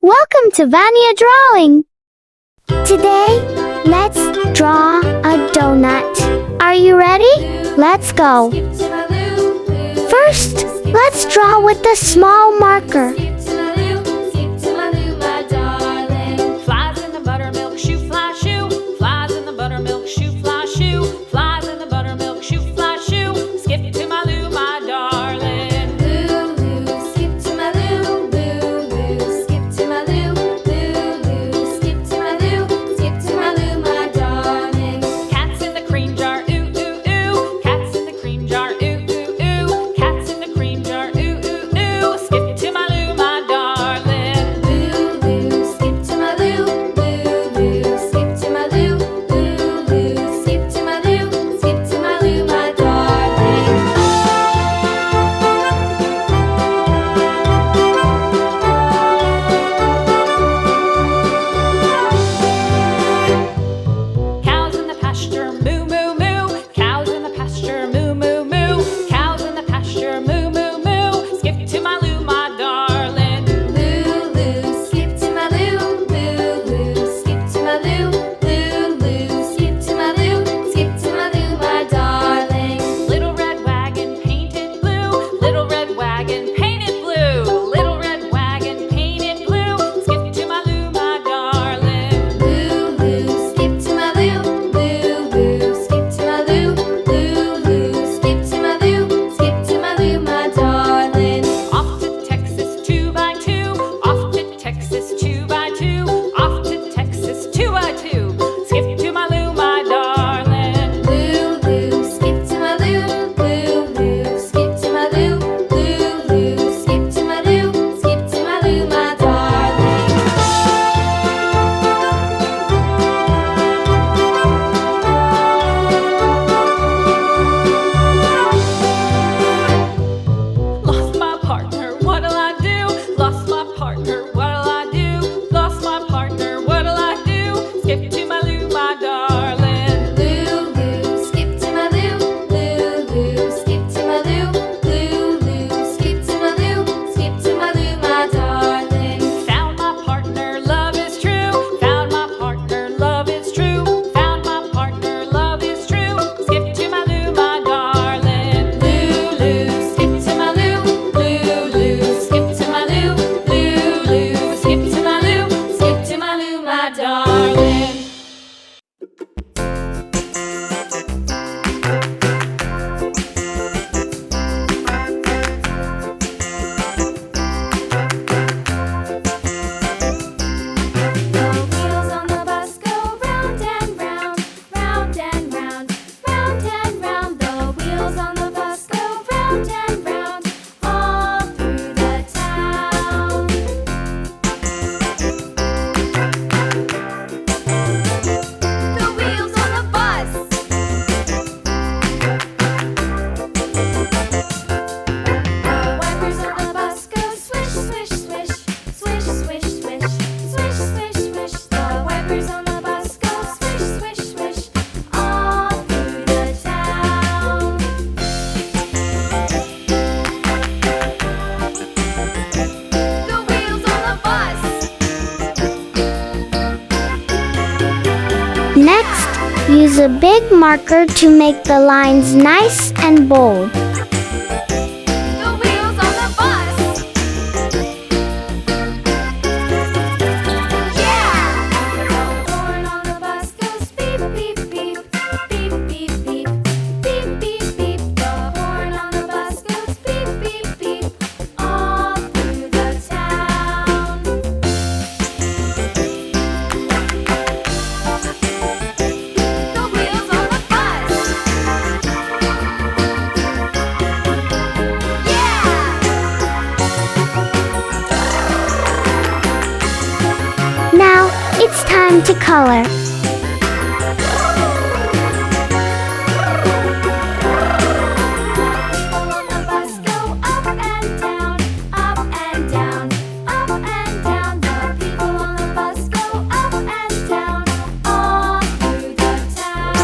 Welcome to Vania Drawing! Today, let's draw a donut. Are you ready? Let's go! First, let's draw with a small marker. Flies in the buttermilk shoe, fly shoe. Flies in the buttermilk shoe, fly shoe. Flies in the buttermilk shoe, fly shoe. Skip to my Lou, my darling. Lou, Lou, skip to my Lou. Lou, Lou, skip to my Lou. Lou, Lou, skip to my Lou. Skip to my Lou, my darling. Cats in the cream jar, ooh, ooh, ooh. Cats in the cream jar, ooh, ooh, ooh. Cats in the cream jar, ooh, ooh, ooh. Skip to my Lou, my darling. Lou, Lou, skip to my Lou. Lou, Lou, skip to my Lou. Lou, Lou, skip to my Lou. Skip to my Lou, my darling. Cows in the pasture, moo, moo, moo. Cows in the pasture, moo, moo, moo. Cows in the pasture, moo, moo, moo. Skip to my Lou, my darling. Lou, Lou, skip to my Lou. Lou, Lou, skip to my Lou. Lou, Lou, skip to my Lou. Skip to my Lou, my darling. Little red wagon painted blue. Little red wagon painted blue. Little red wagon painted blue. Skip to my Lou, my darling. Lou, Lou, skip to my Lou. Lou, Lou, skip to my Lou. Lou, Lou, skip to my Lou. Skip to my Lou, my darling. Off to Texas 2x2. Off to Texas 2x2. Off to Texas 2x2. Skip to my Lou, my darling. Lou, Lou, skip to my Lou. Lou, Lou, skip to my Lou. Lou, Lou, skip to my Lou. Skip to my Lou, my darling. Lost my partner, what'll I do? Lost my partner, what'll I do? Lost my partner, what'll I do? Skip to my Lou, my darling. Lou, Lou, skip to my Lou. Lou, Lou, skip to my Lou. Lou, Lou, skip to my Lou. Skip to my Lou, my darling. Found my partner, love is true. Found my partner, love is true. Found my partner, love is true. Skip to my Lou, my darling. Lou, Lou, skip to my Lou. Lou, Lou, skip to my Lou. Lou, Lou, skip to my Lou. Skip to my Lou, my darling. The wheels on the bus go round and round, round and round, round and round. The wheels on the bus go round and round, all through the town. The wheels on the bus. The wipers on the bus go swish, swish, swish, swish, swish, swish, swish, swish, swish. The wipers on the bus go swish, swish, swish, all through the town. The wheels on the bus. Next, use a big marker to make the lines nice and bold. The wheels on the bus. Yeah! The horn on the bus goes beep, beep, beep, beep, beep, beep, beep, beep, beep. The horn on the bus goes beep, beep, beep, all through the town. The wheels on the bus. Now, it's time to color. People on the bus go up and down, up and down, up and down. The people on the bus go up and down, all through the town.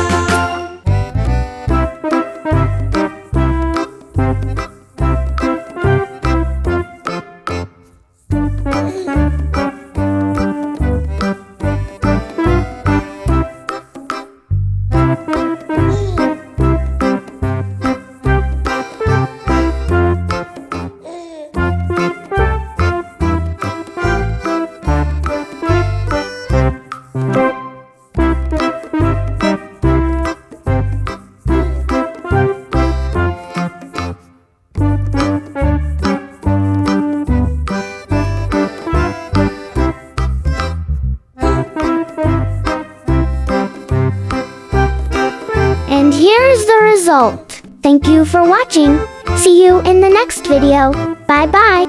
here's the result. Thank you for watching. See you in the next video. Bye bye.